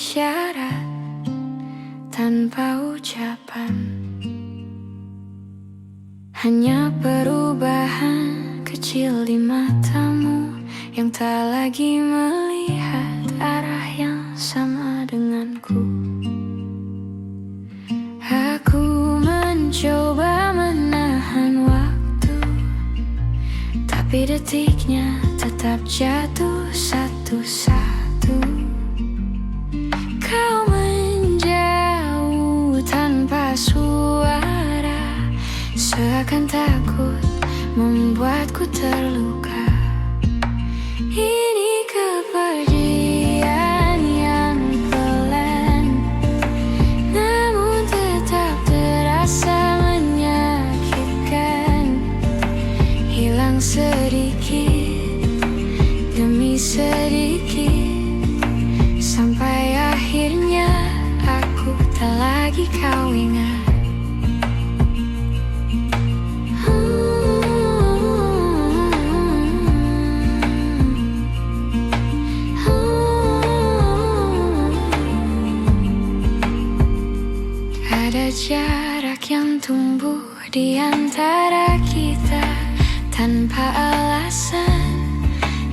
isyarat tanpa ucapan. Hanya perubahan kecil di matamu yang tak lagi melihat arah yang sama denganku. Aku mencoba menahan waktu, tapi detiknya tetap jatuh satu-satu. Kau menjauh tanpa suara, seakan takut membuatku terluka. Ini kepergian yang pelan, namun tetap terasa menyakitkan. Hilang sedikit demi sedikit, sampai akhirnya aku tak lagi kau ingat. Ada jarak yang tumbuh di antara kita tanpa alasan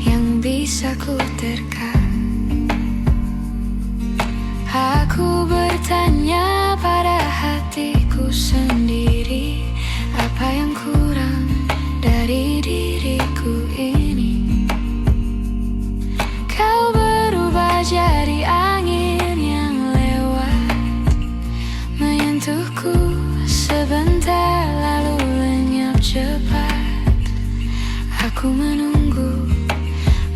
yang bisa ku terka. Aku bertanya pada hatiku sendiri, apa yang kurang dari diriku ini? Kau berubah jadi angin yang lewat, menyentuhku sebentar lalu lenyap cepat. Aku menunggu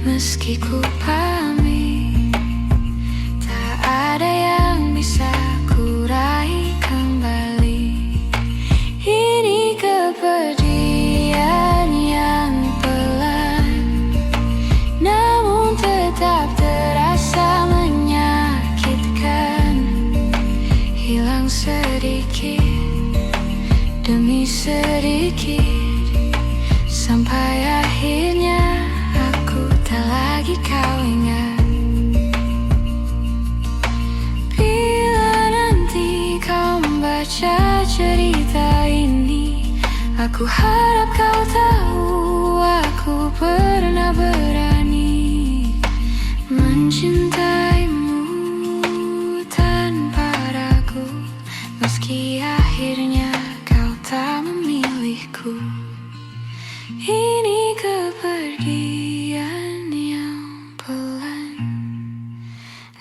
meski ku pamit, tak ada yang bisa ku raih kembali. Ini kepergian yang pelan, namun tetap terasa menyakitkan. Hilang sedikit demi sedikit, sampai akhirnya aku tak lagi kau ingat. Bila nanti kau membaca cerita ini, aku harap kau tahu aku pernah berani mencintaimu tanpa ragu, meski akhirnya kau tak memilihku. Ini kepergian yang pelan,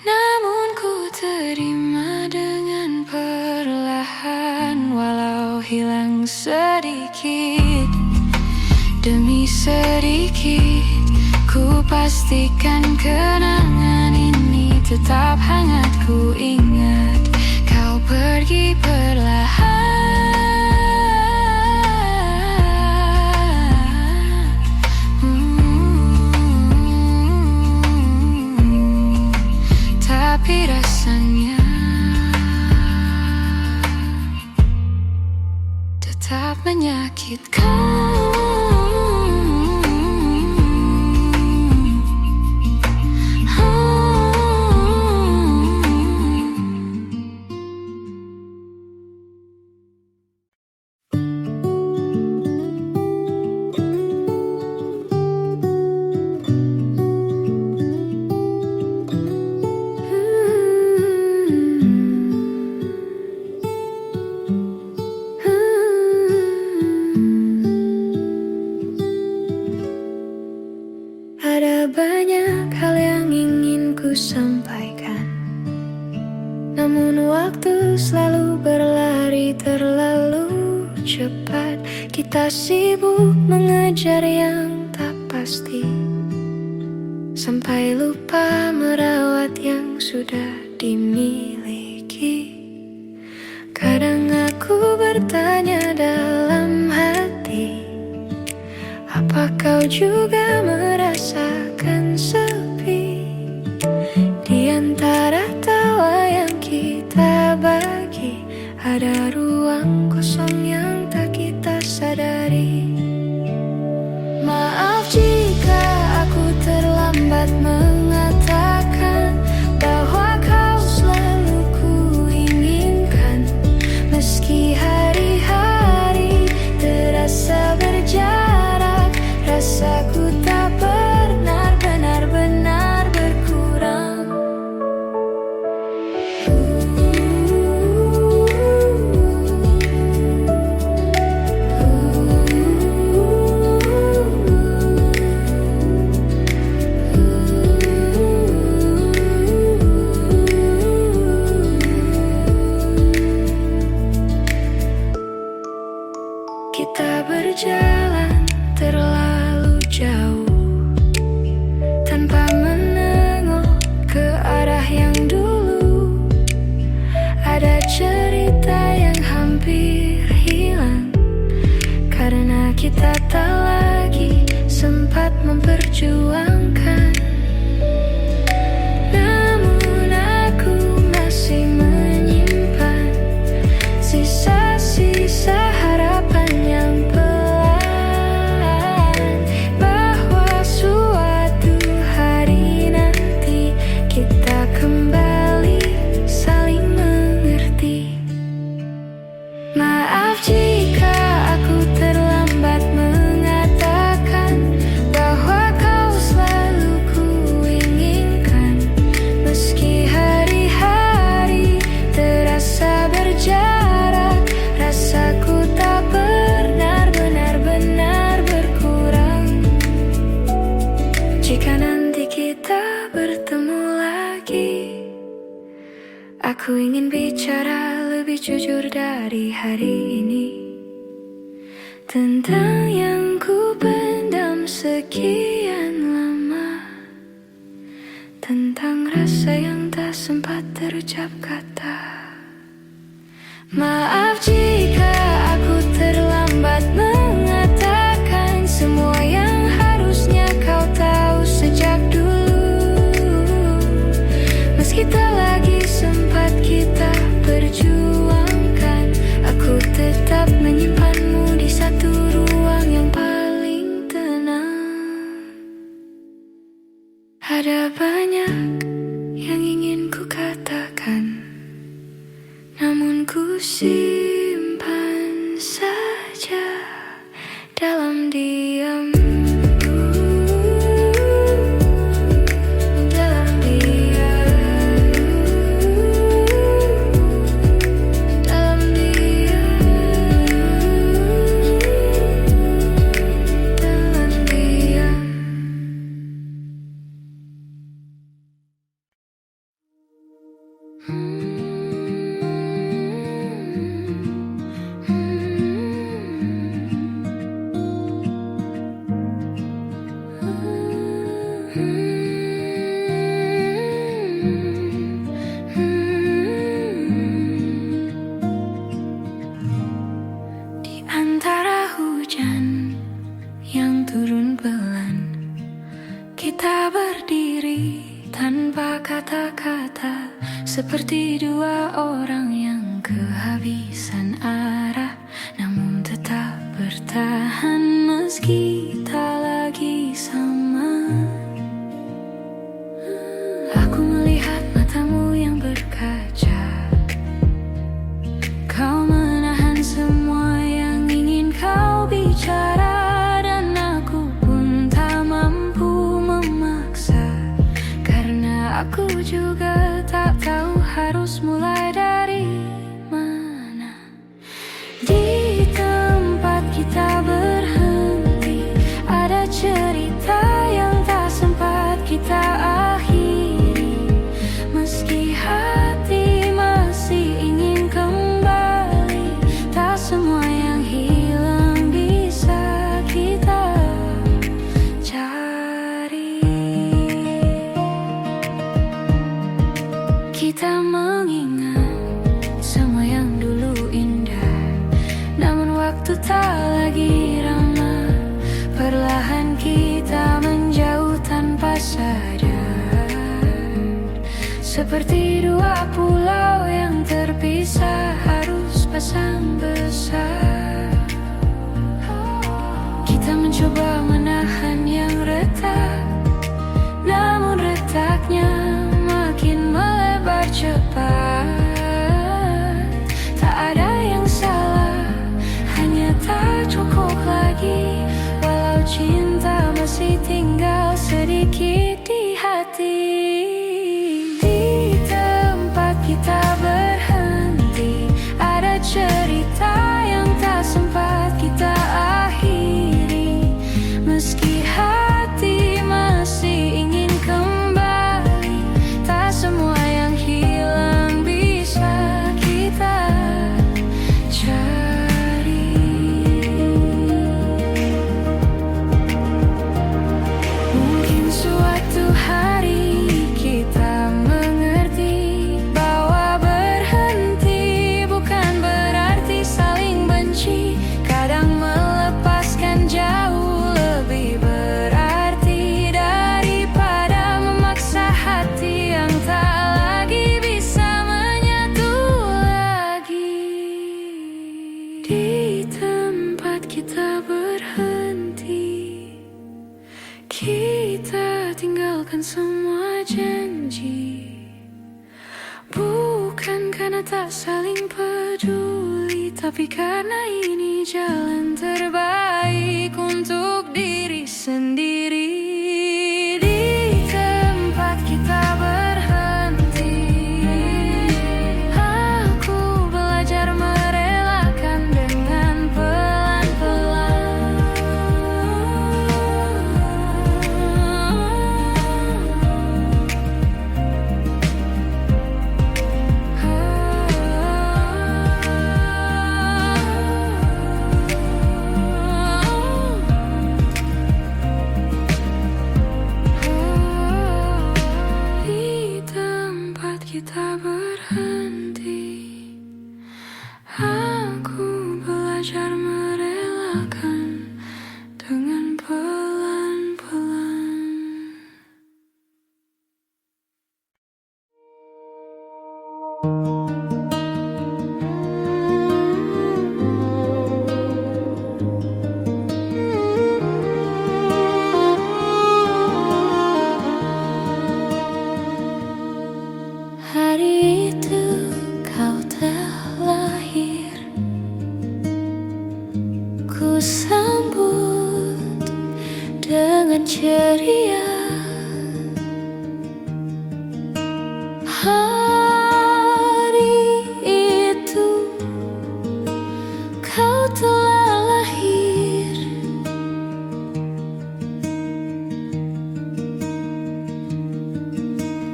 namun ku terima dengan perlahan. Walau hilang sedikit demi sedikit, ku pastikan kenangan ini tetap hangat. Ku ingat kau pergi perlahan, tapi rasanya tetap menyakitkan. Ada banyak hal yang ingin ku sampaikan, namun waktu selalu berlari terlalu cepat. Kita sibuk mengejar yang tak pasti, sampai lupa merawat yang sudah dimiliki. Kadang aku bertanya dalam hati, apa kau juga merasakan sepi? Di antara tawa yang kita bagi, ada ruang kosong yang tak kita sadari. Maaf jika aku terlambat mengatakan bahwa kau Aku ingin bicara lebih jujur dari hari ini, tentang yang ku pendam sekian lama, tentang rasa yang tak sempat terucap kata. Maaf jika aku terlambat mengatakan semua yang harusnya kau tahu sejak dulu. Meski tak lagi sempat kita perjuangkan, aku tetap menyimpanmu di satu ruang yang paling tenang. Ada banyak yang ingin ku katakan, namun ku simpan saja dalam diam. Dalam diam. Dalam diam. Dalam diam. Di antara hujan yang turun pelan, kita berdiri tanpa kata-kata, seperti dua orang yang kehabisan arah, namun tetap bertahan meski tak lagi sama. Aku melihat matamu yang berkaca, kau menahan semua yang ingin kau bicara, dan aku pun tak mampu memaksa, karena aku juga tak tahu harus mulai dari mana. Di tempat kita berhenti, ada cerita yang tak sempat kita akhiri, meski hati masih ingin kembali. Tak semua yang hilang bisa kita cari. Kita mengingat semua yang dulu indah, namun waktu tak lagi ramah. Perlahan kita menjauh tanpa sadar, seperti dua pulau yang terpisah harus pasang besar. Kita mencoba menahan yang retak, namun retaknya makin melebar cepat. Tak ada yang salah, hanya tak cukup lagi, walau cinta masih tinggal sedikit di hati. Di tempat kita berhenti, ada cerita yang tak sempat kita akhiri, meski hati masih ingin kembali. Tak semua yang hilang bisa kita cari. Mungkin suatu hari kita mengerti bahwa berhenti bukan berarti saling benci. Kadang melepaskan jauh lebih berarti daripada memaksa hati yang tak lagi bisa menyatu lagi. Di tempat kita berhenti, kita tinggalkan semua janji, bukan karena tak saling peduli, tapi karena ini jalan terbaik untuk diri sendiri. Di tempat kita berhenti, aku belajar merelakan dengan pelan-pelan. tak berhenti. Aku belajar merelakan dengan pelan-pelan. Hari itu kau telah lahir, ku sambut dengan ceria. Hari itu kau telah lahir,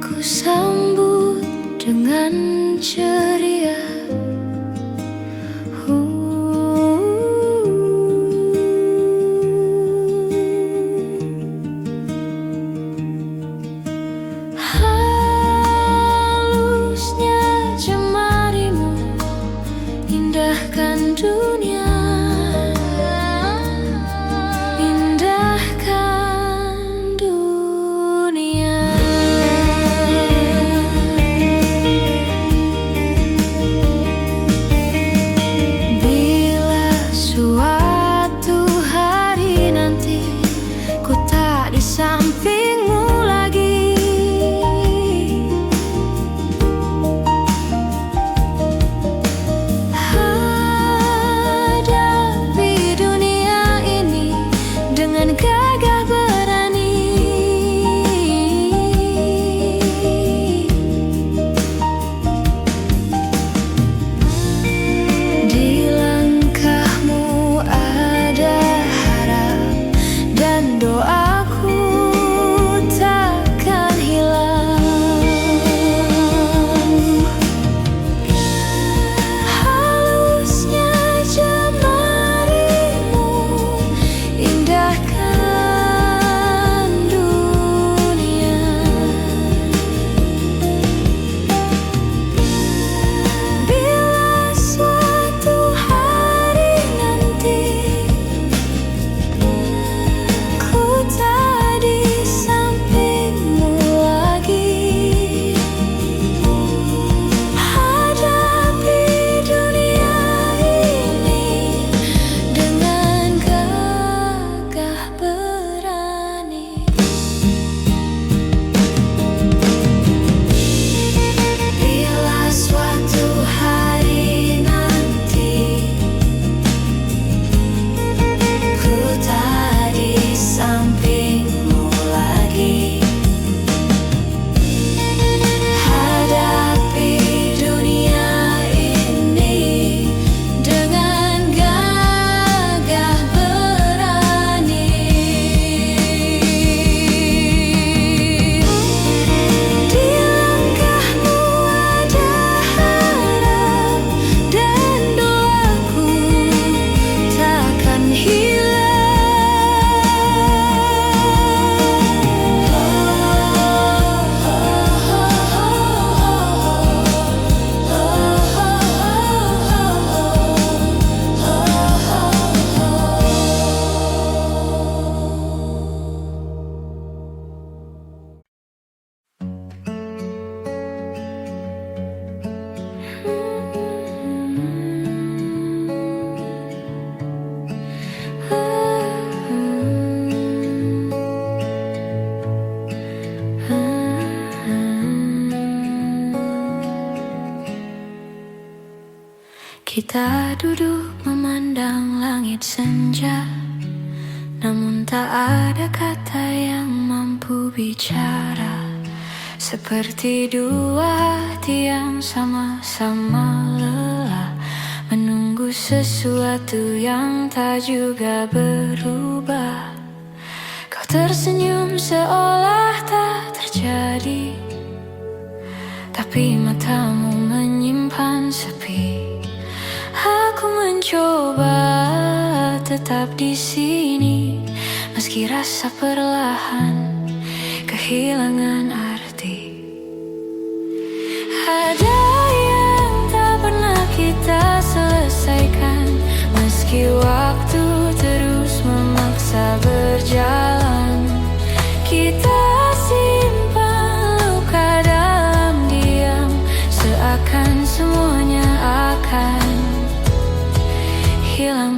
ku sambut dengan ceria. Halusnya jemarimu indahkan dunia, indahkan dunia. Bila suatu hari nanti ku tak di sampingmu lagi, hadapi dunia ini dengan gagah berani. Di langkahmu ada harap dan doaku takkan hilang. Halusnya jemarimu indahkan dunia. Bila suatu hari nanti ku tak di sampingmu lagi, hadapi dunia ini dengan gagah berani. Bila suatu hari nanti ku tak di sampingmu lagi, hadapi dunia ini dengan gagah berani. Di langkahmu ada harap dan doaku takkan hilang. Kita duduk memandang langit senja, namun tak ada kata yang mampu bicara. Seperti dua hati yang sama-sama lelah menunggu sesuatu yang tak juga berubah. Kau tersenyum seolah tak terjadi, tapi matamu menyimpan sepi. Aku mencoba tetap di sini, meski rasa perlahan kehilangan arti.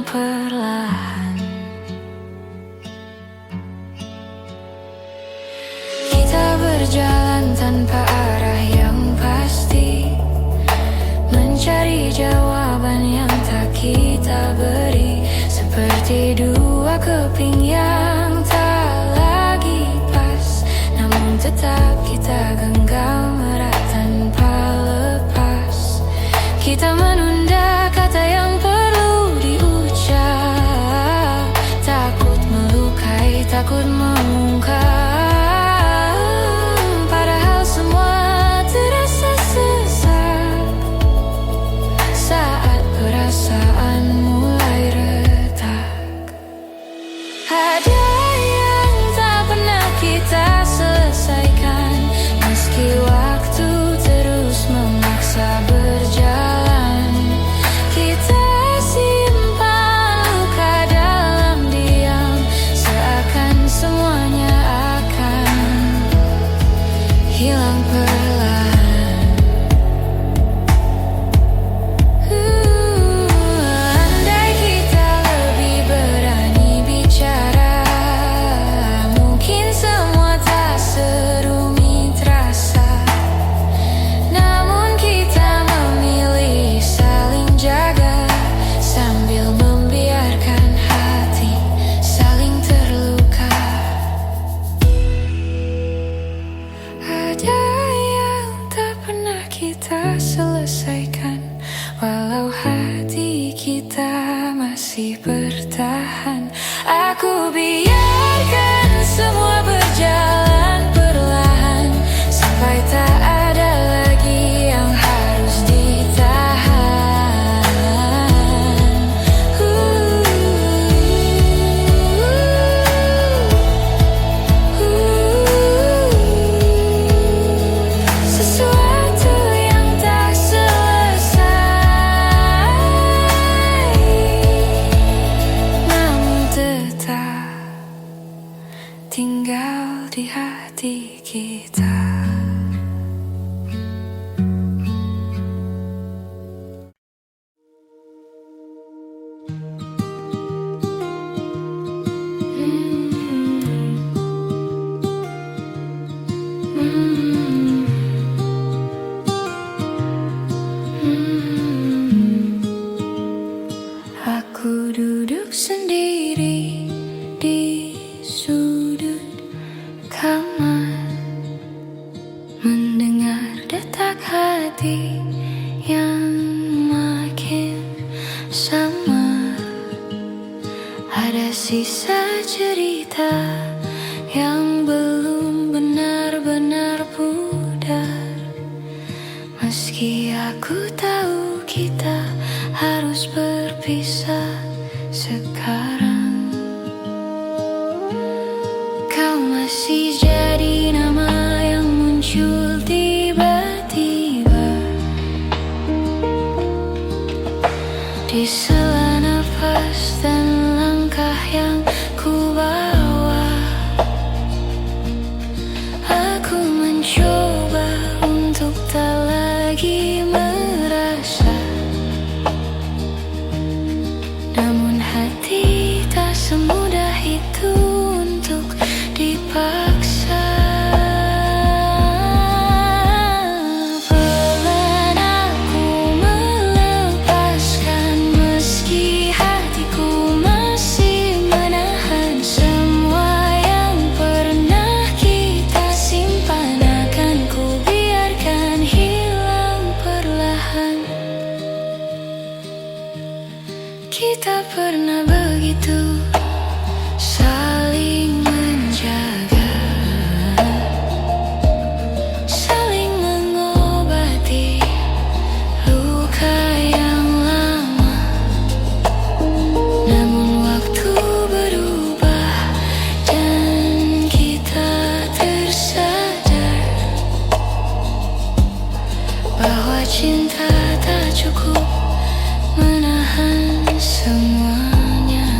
perlahan. Kita berjalan tanpa arah yang pasti, mencari jawaban yang tak kita beri, seperti dua keping yang tak lagi pas, namun tetap kita genggam erat tanpa lepas. Kita menunda kata yang perlu diucap, takut melukai, takut mengungkap. Padahal semua terasa sesak saat perasaan mulai retak. Ada yang tak pernah kita selesaikan, meski waktu terus memaksa berjalan. Kita simpan luka dalam diam, seakan semuanya akan hilang perlahan. Andai kita lebih berani bicara, mungkin semua tak serumit rasa. Namun kita memilih saling jaga, sambil membiarkan hati saling terluka. Ada yang tak pernah kita selesaikan, walau hati kita masih bertahan. Aku biarkan semua berjalan perlahan, sampai tak ada lagi yang harus ditahan. Sesuatu yang tak selesai, namun tetap tinggal di hati kita. Aku duduk sendiri di sudut kamar, mendengar detak hati yang makin samar. Ada sisa cerita yang belum benar-benar pudar, meski aku tahu kita harus berpisah sekarang. Kau masih jadi nama yang muncul tiba-tiba di sela nafas dan langkah yang ku bawa. Aku mencoba untuk tak lagi merasa, namun hati tak semudah itu untuk dipaksa. Pelan aku melepaskan, meski hatiku masih menahan. Semua yang pernah kita simpan akan ku biarkan hilang perlahan. Kita pernah begitu saling menjaga, saling mengobati luka yang lama. Namun waktu berubah dan kita tersadar bahwa cinta tak cukup menahan semuanya.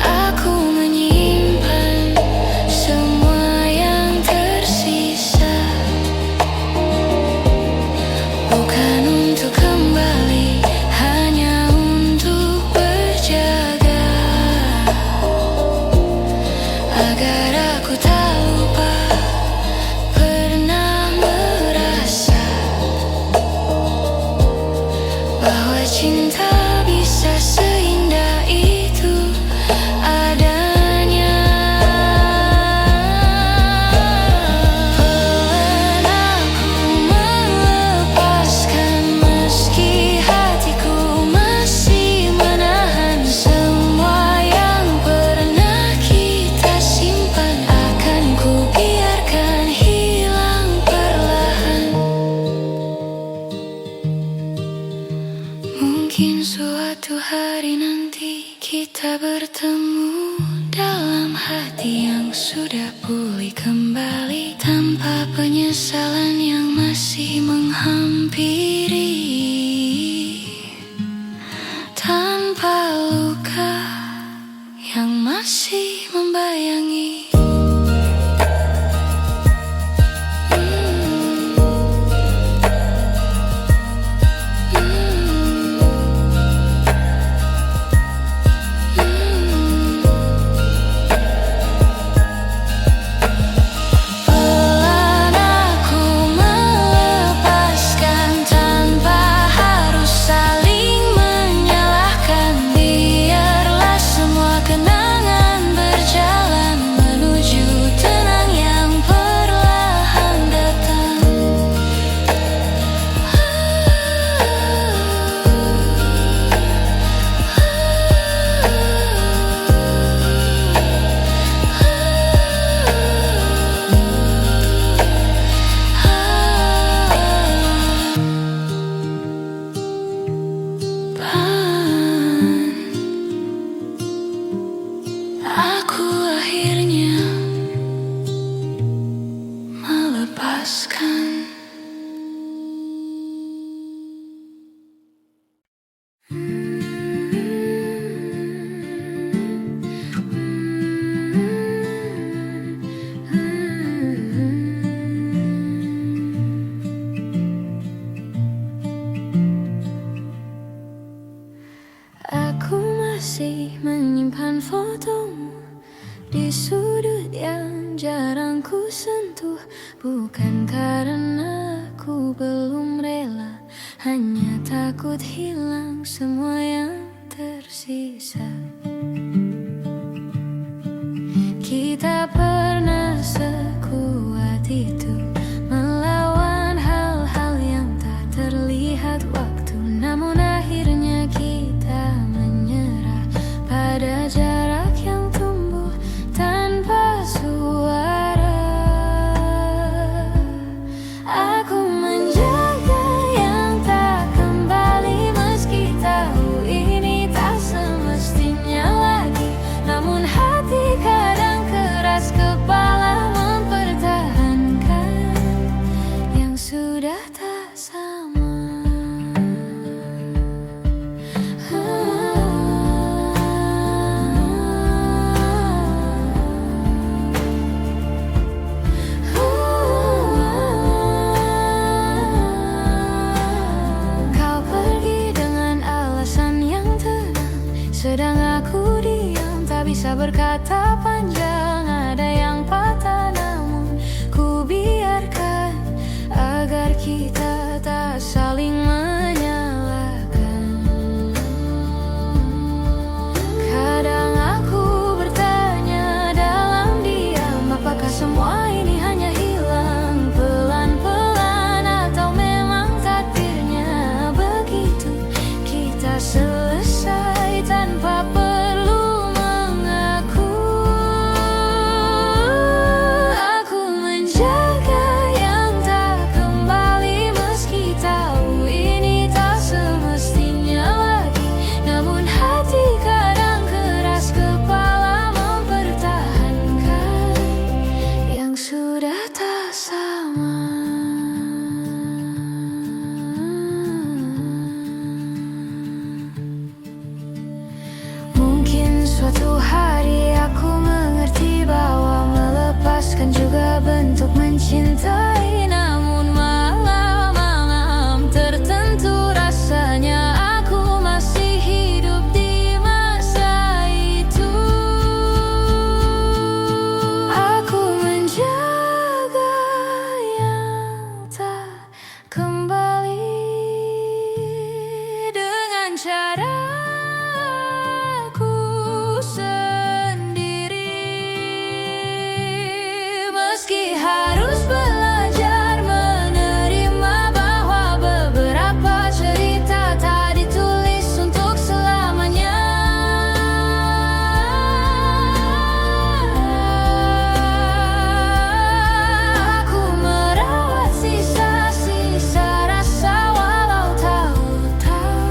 Aku menyimpan semua yang tersisa, bukan untuk kembali, hanya untuk cinta bisa seindah itu adanya. Pelan aku melepaskan meski hatiku masih menahan semua yang pernah kita simpan. Akan ku biarkan hilang perlahan. Mungkin suatu hari nanti kita bertemu dalam hati yang sudah pulih kembali, tanpa penyesalan yang masih menghampiri, tanpa luka yang masih membayangi. Aku akhirnya melepaskan. Aku masih menyimpan fotomu di sudut yang jarang ku sentuh. Bukan karena aku belum rela, hanya takut hilang semua yang tersisa. Kita pernah sekuat itu melawan hal-hal yang tak terlihat waktu. Namun akhirnya kita menyerah pada jarak yang tumbuh tanpa suara. Aku menjaga yang tak kembali, meski tahu ini tak semestinya lagi. Namun hati kadang keras kepala mempertahankan yang sudah tak sama. Kau pergi dengan alasan yang tenang, sedang aku diam, tak bisa berkata panjang. Ada yang patah namun ku biarkan, agar kita tak saling menyalahkan. Kadang aku bertanya dalam diam, apakah semua ini hanya hilang pelan-pelan, atau memang takdirnya begitu. Kita selesai tanpa perlu mengaku. caraku sendiri, meski harus belajar menerima bahwa beberapa cerita tak ditulis untuk selamanya. Aku merawat sisa-sisa rasa walau tahu-tahu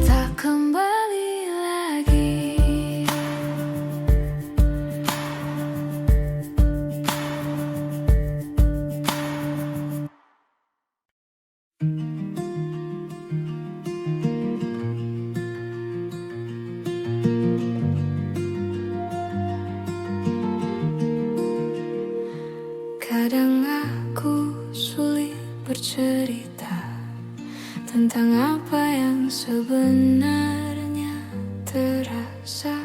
tak kembali lagi. Kadang aku sulit bercerita tentang apa yang sebenarnya terasa.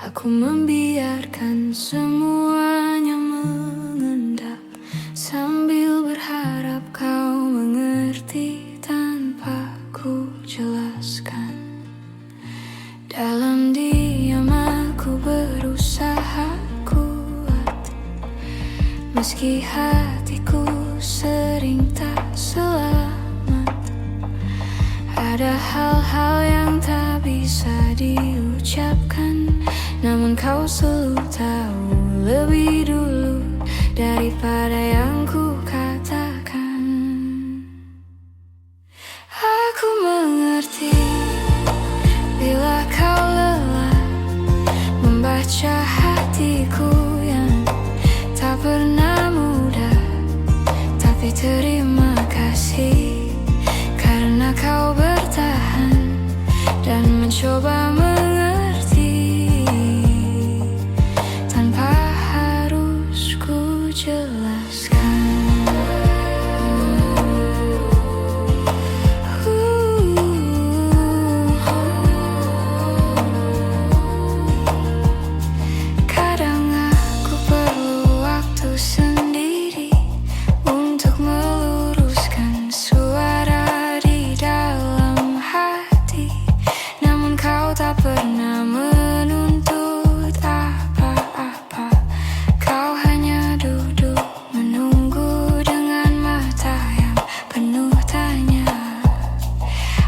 Aku membiarkan semuanya mengendap sambil berharap kau mengerti tanpa ku jelaskan. Dalam diam aku berusaha kuat, meski hatiku sering tak selamat. Ada hal-hal yang tak bisa diucapkan, namun kau selalu tahu lebih dulu daripada yang ku katakan. Aku mengerti bila kau lelah membaca hatiku yang tak pernah mudah. Tapi terima kasih karena kau bertahan dan mencoba mengerti tanpa harus ku jelaskan. Kadang aku perlu waktu sendiri untuk meluruskan suara di dalam hati, namun kau tak pernah menuntut apa-apa. Kau hanya duduk menunggu dengan mata yang penuh tanya.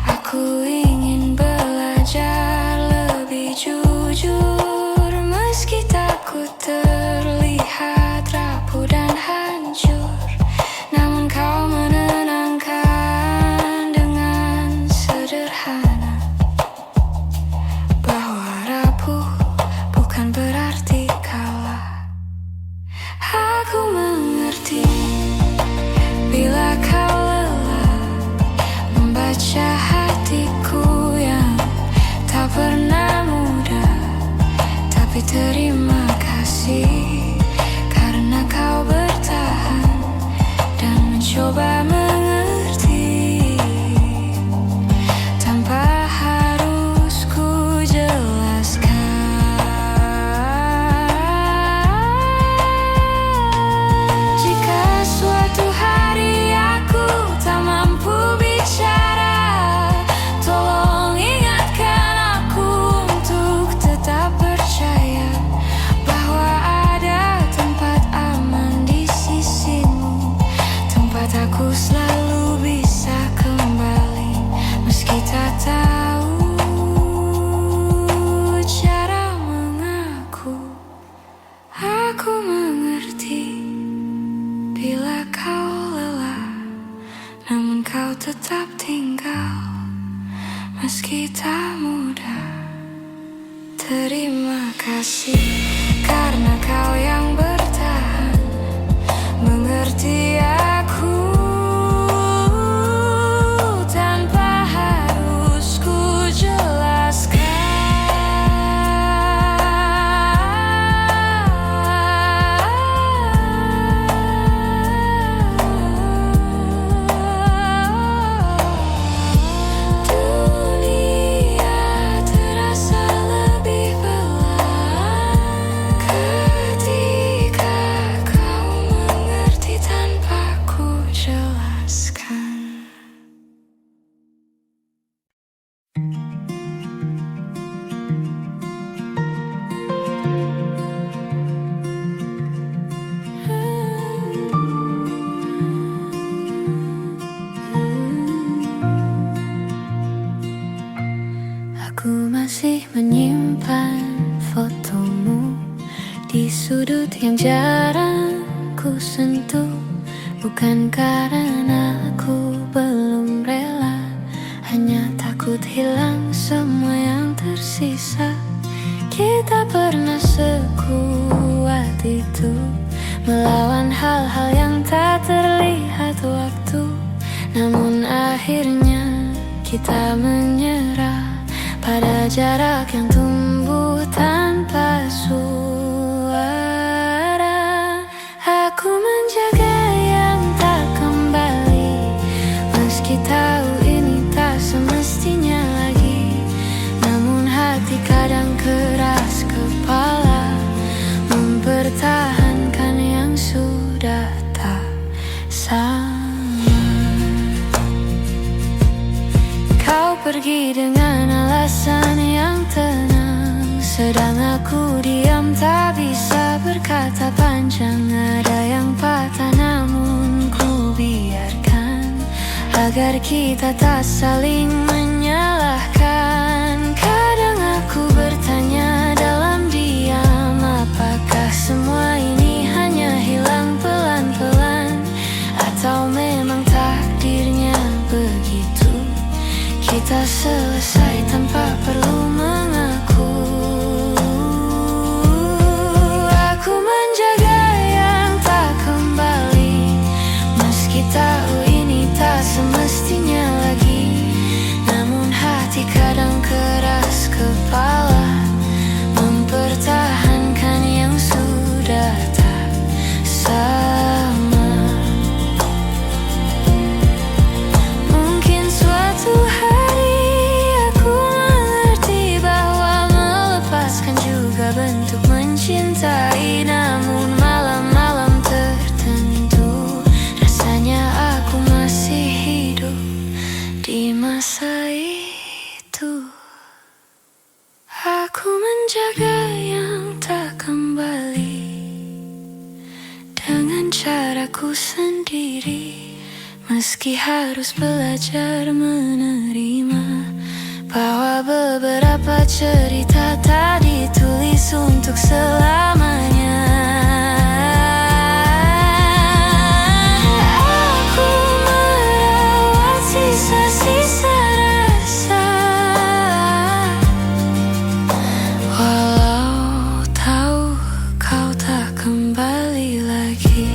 Aku ingin belajar lebih jujur, meski takut terlihat rapuh dan hancur. Namun kau menenangkan dengan sederhana bahwa rapuh bukan berarti kalah. Aku mengerti bila kau lelah membaca hatiku yang tak pernah mudah. Tapi terima kasih karena kau bertahan dan mencoba mengerti tanpa harus ku jelaskan. Jika suatu hari aku tak mampu bicara, tolong ingatkan aku untuk tetap percaya bahwa ada tempat aman di sisimu, tempat aku selalu bisa kembali meski tak tahu cara mengaku. Aku mengerti bila kau lelah, namun kau tetap tinggal meski tak mudah. Terima kasih karena kau yang bertahan mengerti aku tanpa harus ku jelaskan. Dunia terasa lebih pelan ketika lembut yang jarang ku sentuh. Bukan karena aku belum rela, hanya takut hilang semua yang tersisa. Kita pernah sekuat itu, melawan hal-hal yang tak terlihat waktu. Namun akhirnya kita menyerah pada jarak yang tumbuh tanpa suara. Aku menjaga yang tak kembali, meski tahu ini tak semestinya lagi. Namun hati kadang keras kepala, mempertahankan yang sudah tak sama. Kau pergi dengan alasan yang tenang, sedang aku diam tak bisa berkata panjang. Ada yang patah namun ku biarkan, agar kita tak saling menyalahkan. Kadang aku bertanya dalam diam, apakah semua ini hanya hilang pelan-pelan, atau memang takdirnya begitu. Kita selesai tanpa perlu mengaku. Aku menjaga yang tak kembali, meski tahu ini tak semestinya lagi. Namun hati kadang keras kepala, mempertahankan yang sudah tak sama. Mungkin suatu hari aku mengerti bahwa melepaskan juga bentuk mencintai. Namun malam-malam tertentu rasanya aku masih hidup di masa itu. Aku menjaga yang tak kembali dengan caraku sendiri, meski harus belajar menerima bahwa beberapa cerita tak ditulis untuk selamanya. Aku merawat sisa-sisa rasa, walau tahu kau tak kembali lagi.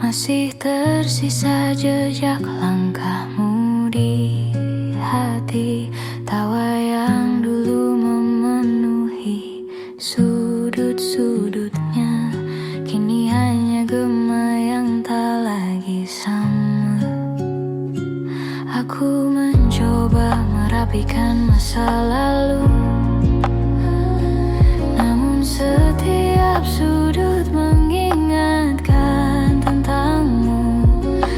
Masih tersisa jejak langkahmu di hati, tawa yang dulu memenuhi sudut-sudutnya, kini hanya gema yang tak lagi sama. Aku mencoba merapikan masa lalu, namun setiap sudut mengingatkan tentangmu,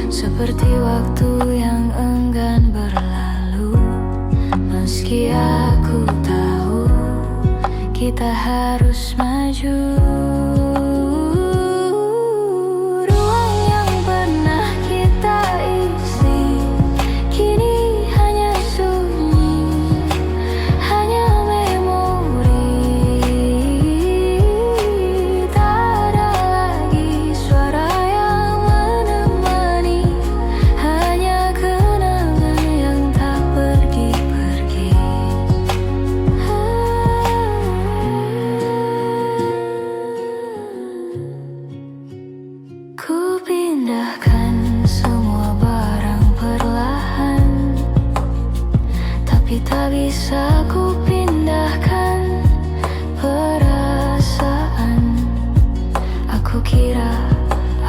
seperti waktu yang enggan berlalu. Meski aku tahu kita harus maju, ruang yang pernah kita isi kini hanya sunyi, hanya memori. Tak ada lagi suara yang menemani, hanya kenangan yang tak pergi-pergi. Ku pindahkan semua barang perlahan, tapi tak bisa ku pindahkan perasaan. Aku kira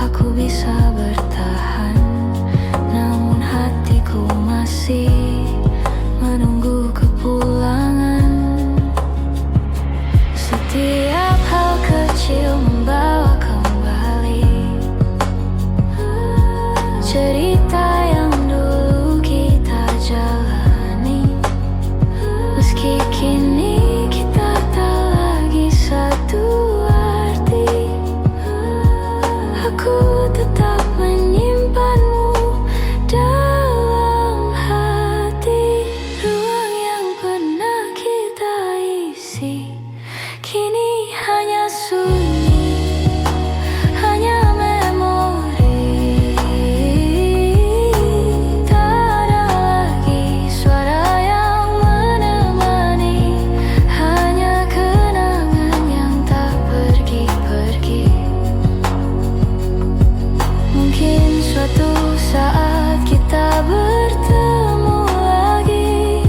aku bisa bertahan, namun hatiku masih menunggu kepulangan. Setiap hal kecil membawa kembali cerita yang dulu kita jalani. Meski kini kita tak lagi satu arti, aku tetap menyimpanmu dalam hati. Ruang yang pernah kita isi kini hanya sunyi, hanya memori. Tak ada lagi suara yang menemani, hanya kenangan yang tak pergi-pergi. Mungkin suatu saat kita bertemu lagi,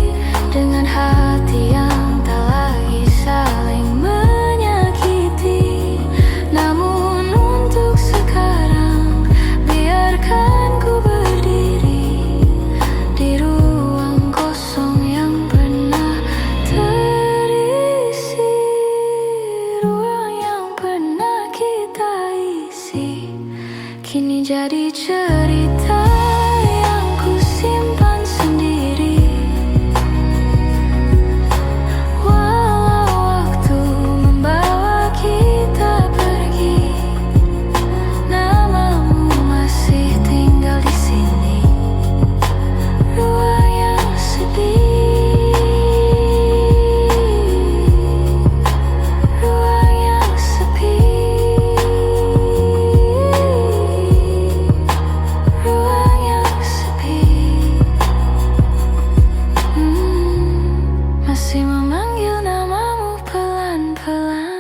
dengan hati yang tak lagi saling menyakiti. Namun untuk sekarang, biarkan ku berdiri di ruang kosong yang pernah terisi. Ruang yang pernah kita isi kini jadi cerita yang ku simpan sendiri. Walau waktu membawa kita pergi, namamu masih tinggal di sini. Ruang yang sepi, ruang yang sepi, ruang yang sepi. Masih memanggil namamu pelan-pelan.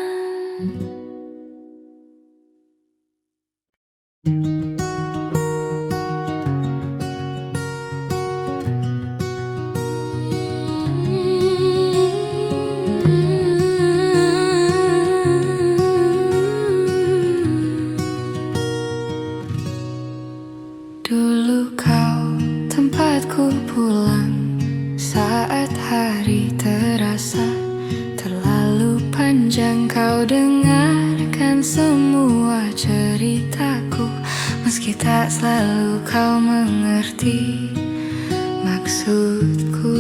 Dulu kau tempatku pulang saat hari terasa terlalu panjang. Kau dengarkan semua ceritaku, meski tak selalu kau mengerti maksudku.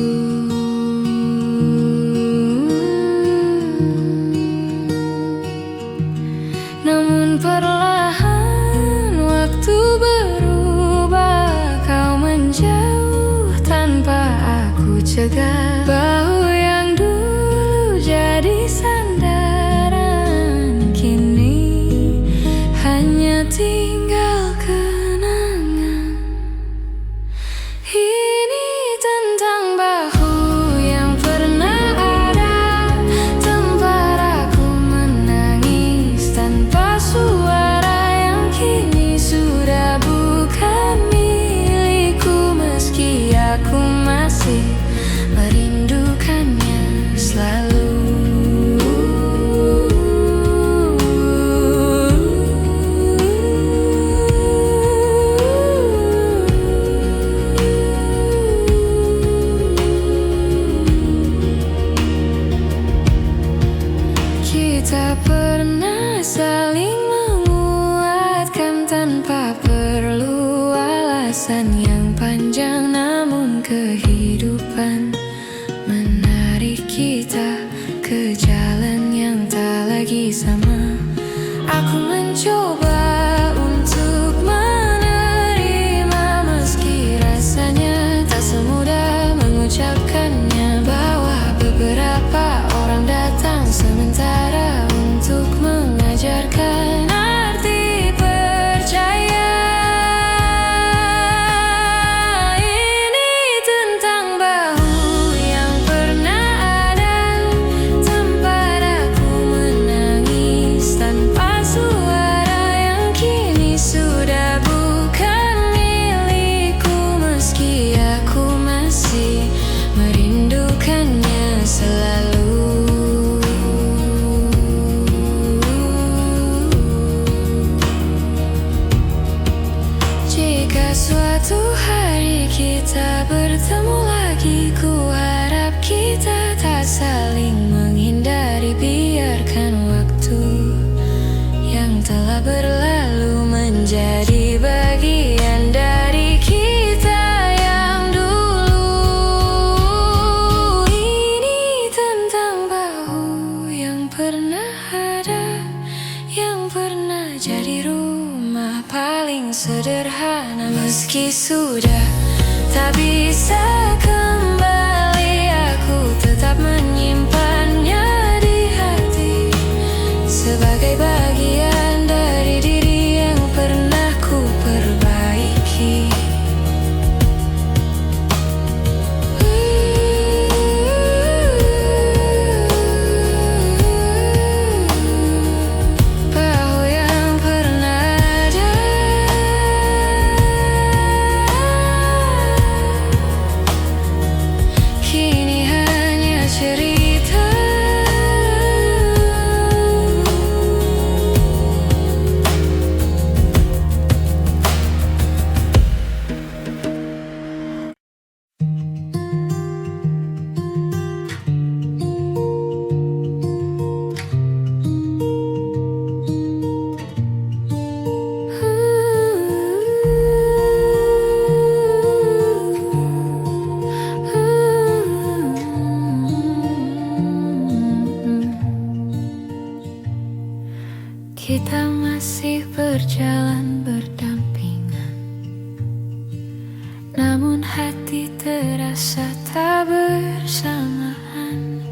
Namun perlahan waktu berubah, kau menjauh tanpa aku cegah. Bahu yang dulu jadi sandaran, kini hanya tinggal kenangan. Ini tentang bahu yang pernah ada, tempat aku menangis tanpa suara, yang kini sudah perjalanan yang panjang, namun kehidupan menarik kita ke jalan yang tak lagi sama. Aku mencoba untuk menerima, meski rasanya tak semudah mengucapkannya, bahwa beberapa orang datang sementara untuk mengajarkan arti percaya. Ini tentang bahu yang pernah ada, tempat aku menangis tanpa suara, yang kini sudah bukan milikku, meski aku masih merindukannya selalu. Jika suatu hari kita bertemu lagi, ku harap kita tak saling menghindari. Biarkan waktu yang telah berlalu menjadi bagian dari kita yang dulu. Ini tentang bahu yang pernah ada, yang pernah jadi rumah paling sederhana, meski sudah tak bisa kembali, aku tetap menyimpannya di hati sebagai bagian dari diri yang pernah ku perbaiki. Bahu yang pernah ada, kini hanya cerita. Kita masih berjalan berdampingan, namun hati terasa tak bersamaan.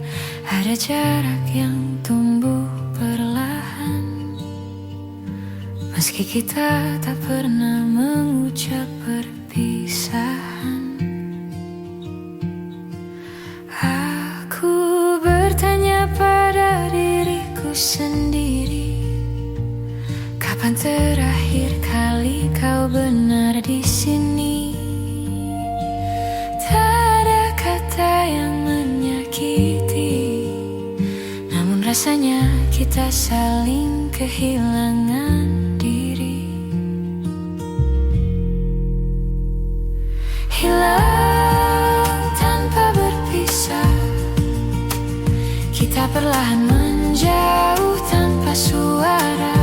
Ada jarak yang tumbuh perlahan, meski kita tak pernah mengucap perpisahan. Aku bertanya pada diriku sendiri, kapan terakhir kali kau benar di sini? Tak ada kata yang menyakiti, namun rasanya kita saling kehilangan diri. Hilang tanpa berpisah, kita perlahan menjauh tanpa suara,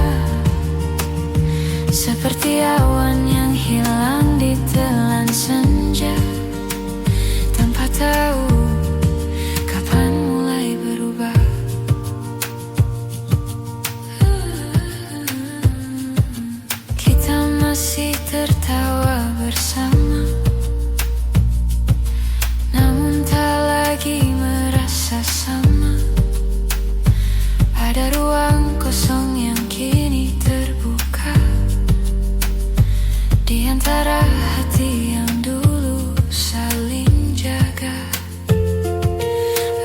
seperti awan yang hilang di telan senja, tanpa tahu kapan mulai berubah. Kita masih tertawa bersama, namun tak lagi merasa sama. Ada ruang kosong yang kini terbuka di antara hati yang dulu saling jaga.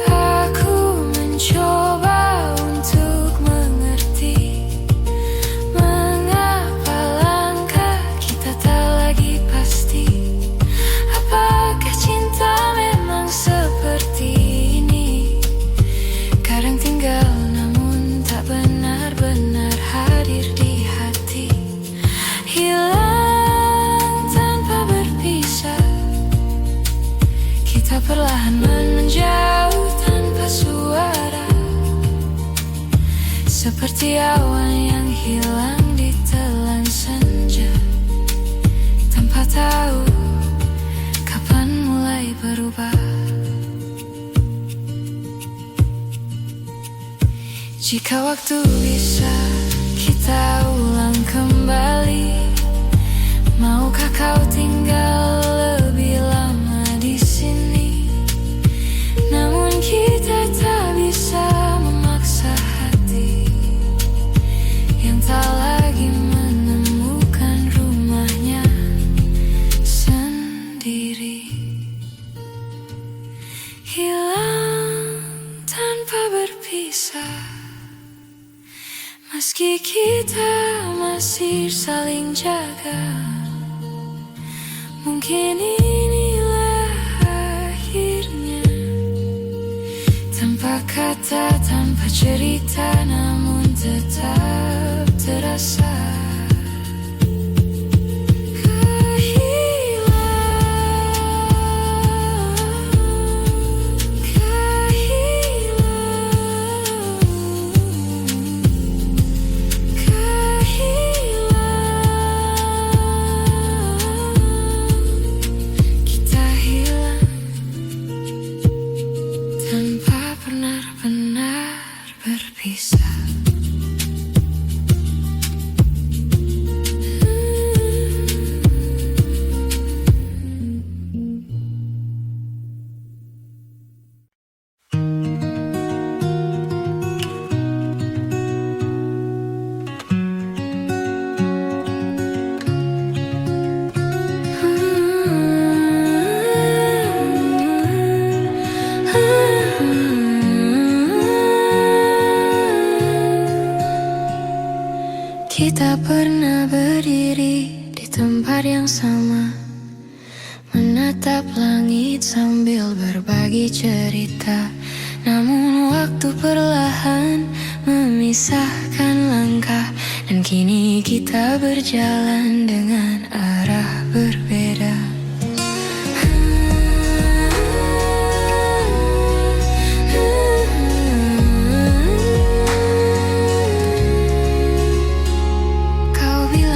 Aku mencoba untuk mengerti mengapa langkah kita tak lagi pasti. Apakah cinta memang seperti ini? Kadang tinggal namun tak benar-benar hadir di hati. Hilang tanpa berpisah, kita perlahan menjauh tanpa suara, seperti awan yang hilang di telan senja, tanpa tahu Jika waktu bisa kita ulang kembali, maukah kau tinggal lebih lama di sini? Namun kita tak bisa memaksa hati yang tak lagi menemukan rumahnya sendiri. Hilang tanpa berpisah, meski kita masih saling jaga. Mungkin inilah akhirnya, tanpa kata, tanpa cerita, namun tetap terasa. Tanpa benar-benar berpisah. Kita pernah berdiri di tempat yang sama, menatap langit sambil berbagi cerita. Namun waktu perlahan memisahkan langkah, dan kini kita berjalan dengan arah berbeda.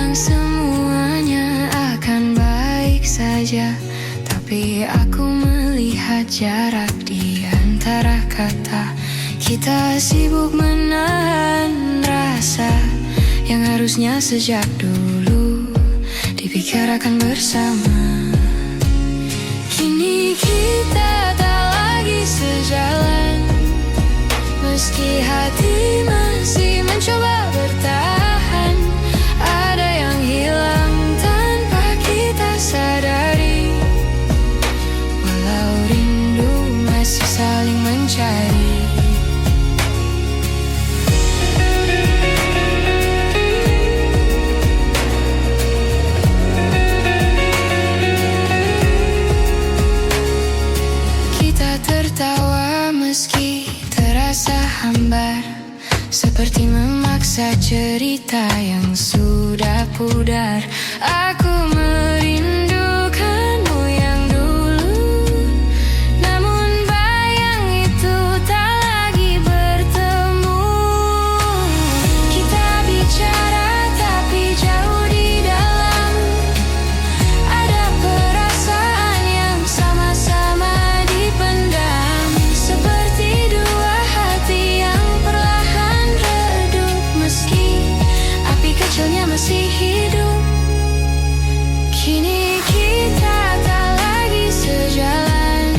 Semuanya akan baik saja, tapi aku melihat jarak di antara kata. Kita sibuk menahan rasa yang harusnya sejak dulu dibicarakan bersama. Kini kita tak lagi sejalan, meski hati masih mencoba bertahan. Ada yang hilang tanpa kita sadari, walau rindu masih saling mencari. Kita tertawa meski terasa hambar, seperti memaksa cerita yang sudah pudar. Aku merindukanmu yang dulu, namun bayang itu tak lagi bertemu. Kita bicara tapi jauh di dalam, ada perasaan yang sama-sama dipendam, seperti dua hati yang perlahan redup, meski api kecilnya masih hidup. Kini kita tak lagi sejalan,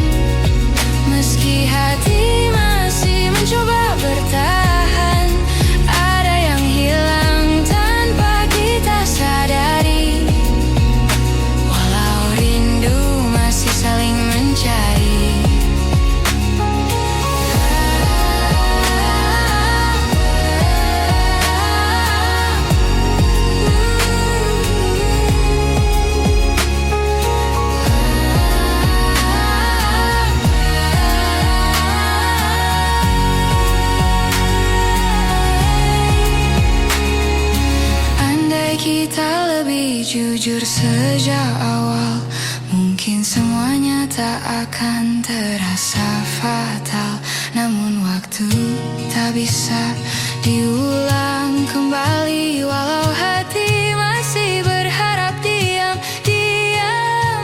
meski hati masih mencoba bertahan. Ada yang hilang tanpa kita sadari, walau rindu masih saling mencari. Kita lebih jujur sejak awal, mungkin semuanya tak akan terasa fatal. Namun waktu tak bisa diulang kembali, walau hati masih berharap diam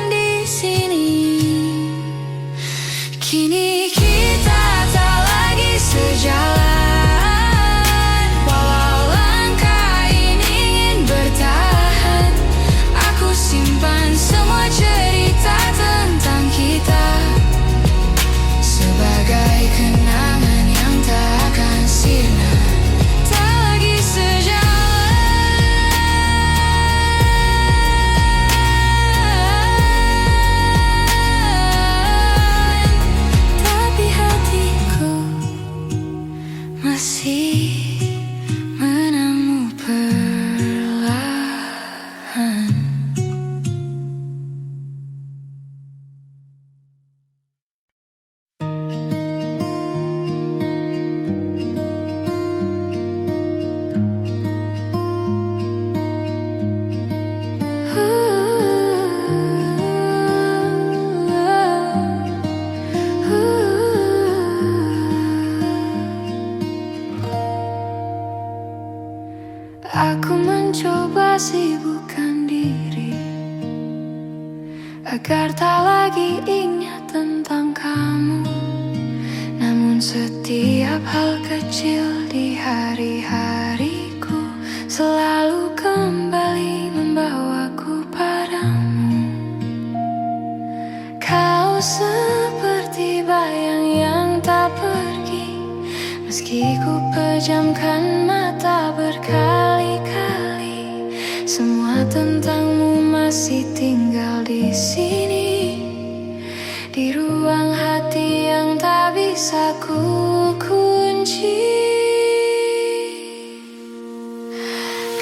di sini. Kini kita tak lagi sejalan, agar tak lagi ingat tentang kamu. Namun setiap hal kecil di hari-hariku selalu kembali membawaku padamu. Kau seperti bayang yang tak pergi, meski ku pejamkan mata berkali-kali. Semua tentangmu masih tinggal di sini, di ruang hati yang tak bisa ku kunci.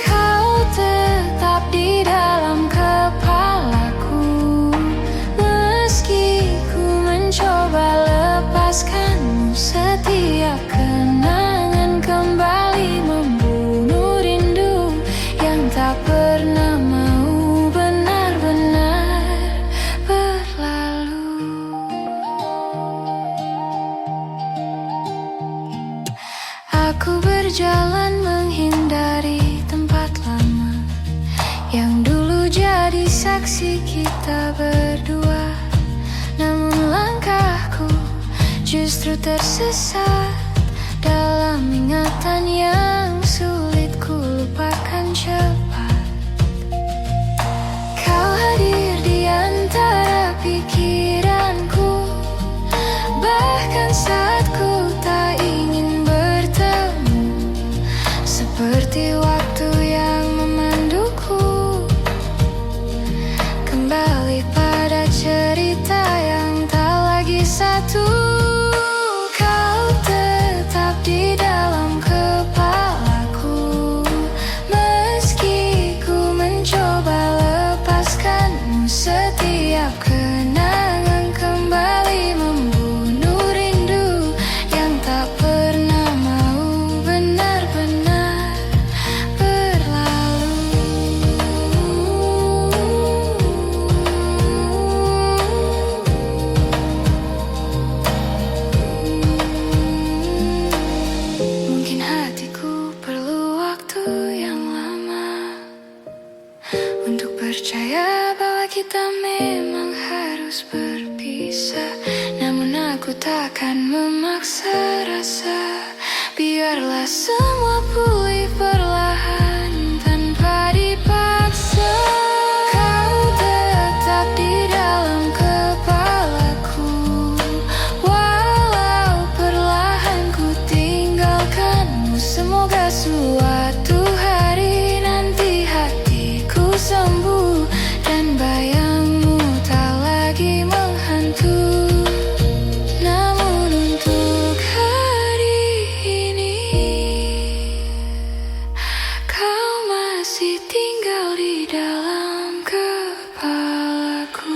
Kau tetap di dalam kepalaku, meski ku mencoba lepaskanmu. Setiap kenangan kembali membunuh rindu yang tak pernah mau benar-benar berlalu. Aku berjalan menghindari tempat lama yang dulu jadi saksi kita berdua. Namun langkahku justru tersesat dalam ingatan yang sulit ku lupakan cepat. Kau hadir di antara pikiranku, bahkan saat ku tak ingin bertemu. Seperti waktu yang memanduku kembali pada cerita yang tak lagi satu. Kau tetap di dalam kepalaku, meski ku mencoba lepaskanmu. Setiap kenangan kembali membunuh rindu yang tak pernah mau benar-benar berlalu. Mungkin hatiku perlu waktu yang lama untuk percaya bahwa kita memang harus berpisah. Namun aku takkan memaksa rasa, biarlah semua pulih perlahan tanpa dipaksa. Kau tetap di dalam kepalaku, walau perlahan ku tinggalkanmu. Semoga suatu hari nanti hatiku sembuh dan bayangmu tak lagi menghantui. Namun untuk hari ini kau masih tinggal di dalam kepalaku.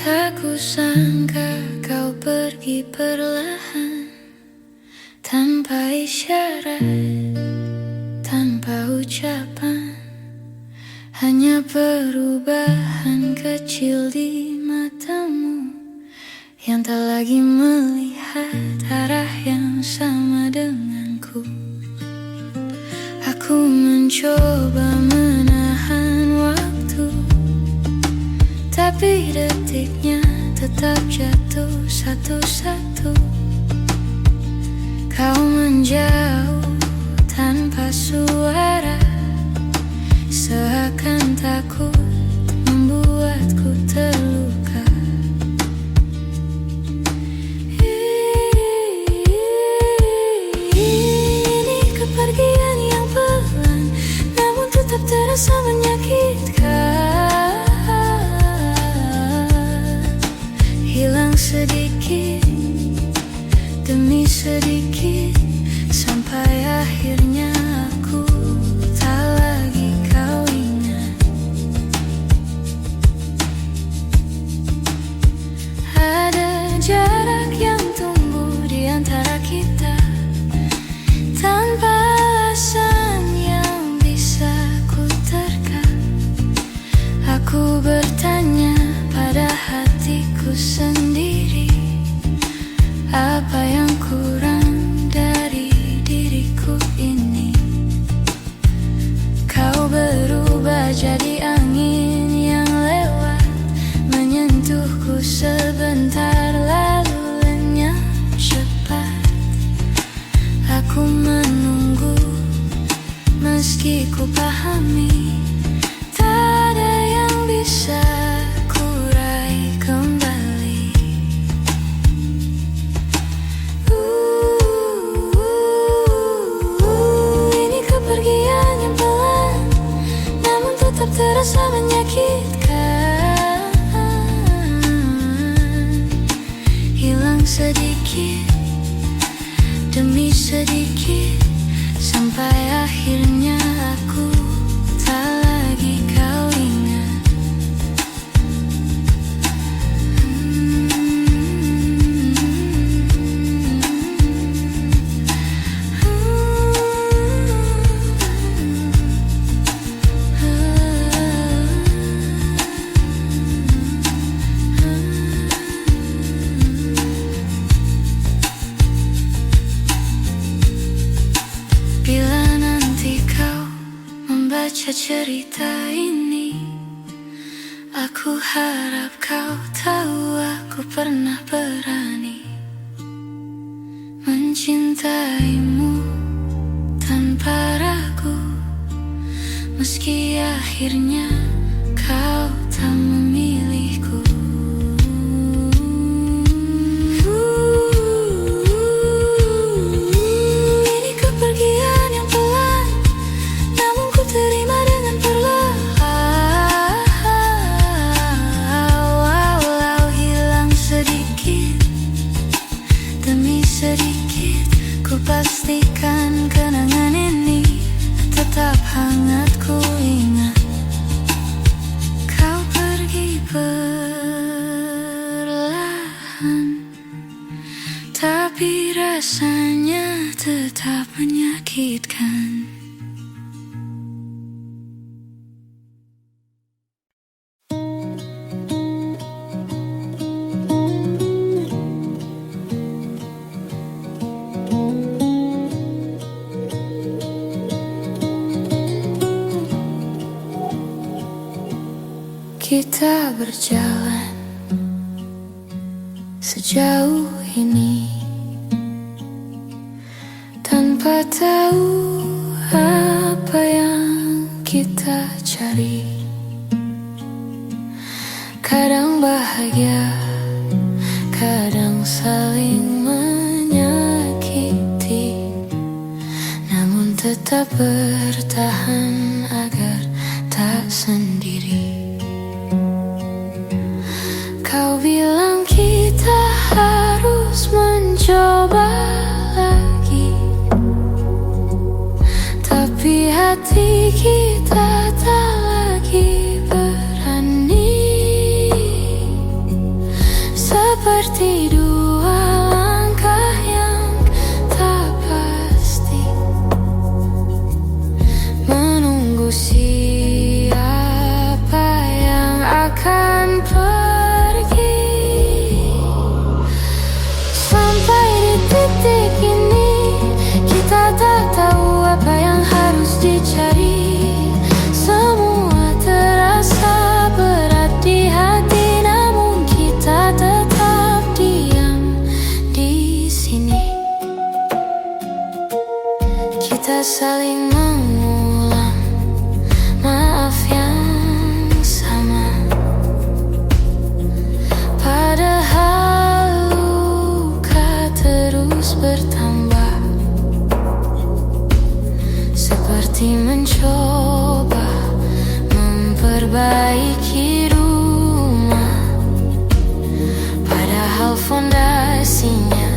Tak kusangka kau pergi perlahan, tanpa isyarat, tanpa ucapan. Hanya perubahan kecil di matamu yang tak lagi melihat arah yang sama denganku. Aku mencoba menahan waktu, tapi detiknya tetap jatuh satu-satu. Kau menjauh tanpa suara, seakan takut membuatku terluka. Ini kepergian yang pelan, namun tetap terasa menyakitkan. Hilang sedikit demi sedikit sampai akhir. Aku menunggu, meski ku pahami tak ada yang bisa ku raih kembali. Ini kepergian yang pelan, namun tetap terasa menyakitkan. Hilang sedikit demi sedikit, sampai akhirnya aku tak lagi kau ingat. Bila nanti kau membaca cerita ini, aku harap kau tahu aku pernah berani mencintaimu tanpa ragu, meski akhirnya kau tak memilihku. Ini kepergian yang pelan, namun ku terima dengan perlahan. Walau hilang sedikit demi sedikit, ku pastikan kenangan ini tetap hangat ku ingat. Kau pergi perlahan, tapi rasanya tetap menyakitkan. Kita berjalan sejauh ini tanpa tahu apa yang kita cari. Kadang bahagia, kadang saling menyakiti, namun tetap bertahan agar tak sendiri. Kau bilang kita harus mencoba lagi, tapi hati kita tak lagi berani. Seperti dua langkah yang tak pasti, menunggu siapa yang akan pergi. Sampai di titik ini, kita tak tahu apa yang harus dicari. Semua terasa berat di hati, namun kita tetap diam di sini. Kita saling mengulang maaf yang sama, padahal luka terus bertambah. Seperti mencoba memperbaiki rumah, padahal fondasinya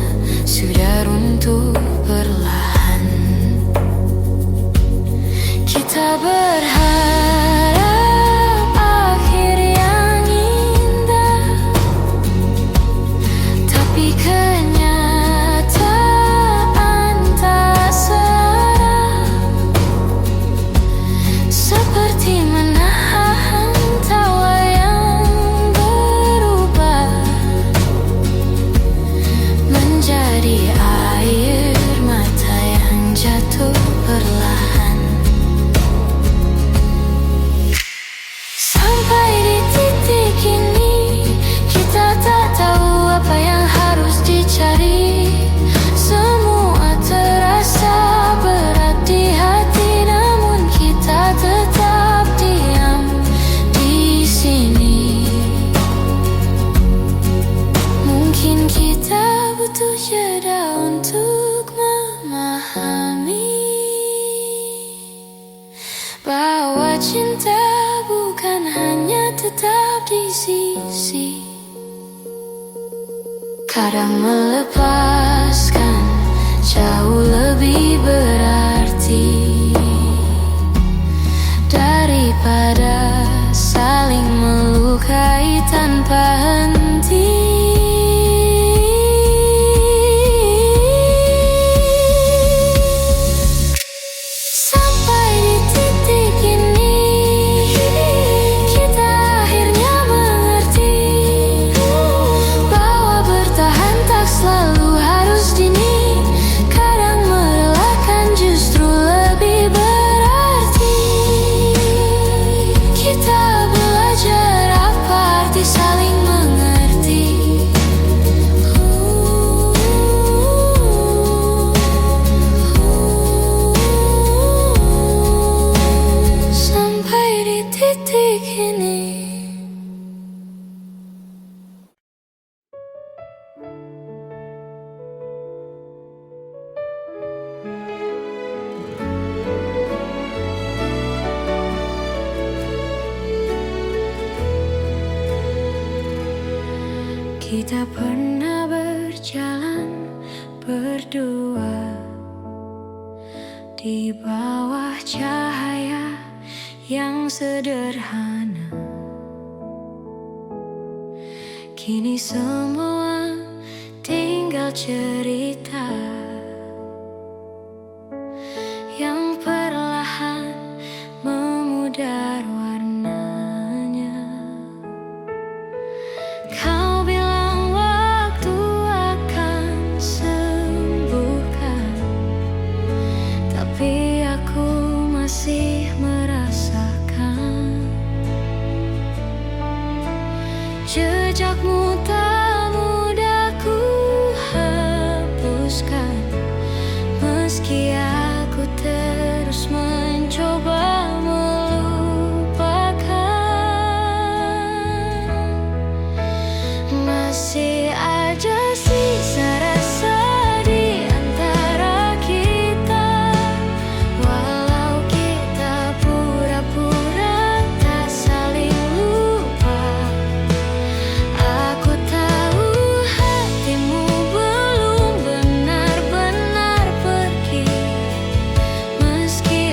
sudah runtuh perlahan. Kita berharap akhir yang indah, tapi kenyataan tak serah. Seperti menahan cinta bukan hanya tetap di sisi, kadang melepaskan jauh lebih berarti daripada saling melukai tanpa henti. Sampai di titik ini kita akhirnya mengerti bahwa bertahan tak selalu harus dini. Kadang merelakan justru lebih berarti. Kita belajar apa arti saling mengerti. Sampai di titik ini. Kita pernah berjalan berdua di bawah cahaya yang sederhana. Kini semua tinggal cerita yang perlahan memudar warnanya. Kau bilang waktu akan sembuhkan, tapi aku masih merasakan jejakmu tak mudah ku hapuskan. Meski aku terus mencoba melupakan, masih ada sisa rasa di antara kita. Walau kita pura-pura tak saling lupa, aku tahu hatimu belum benar-benar pergi. Meski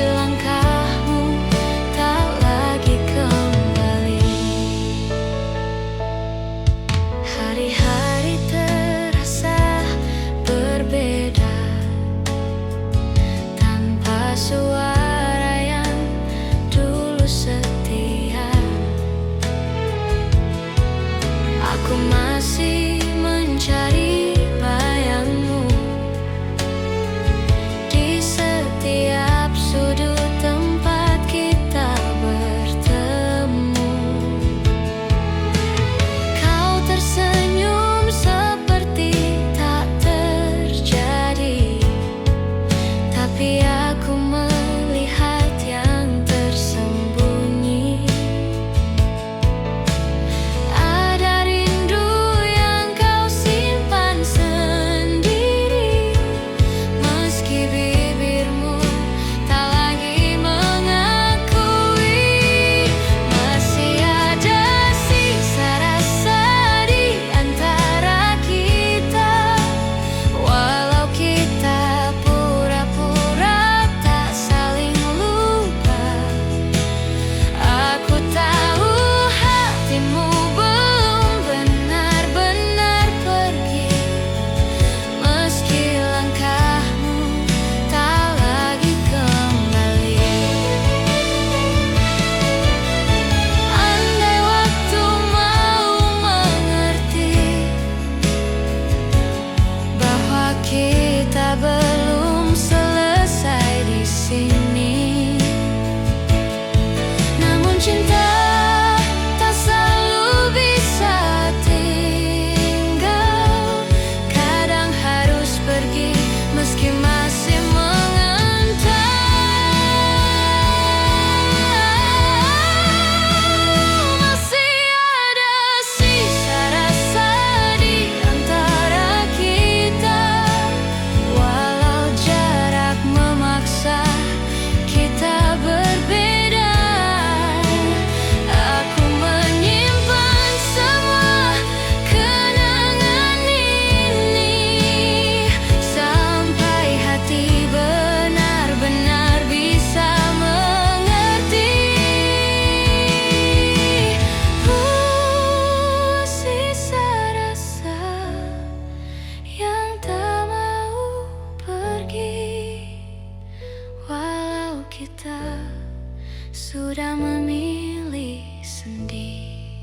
sudah memilih sendiri.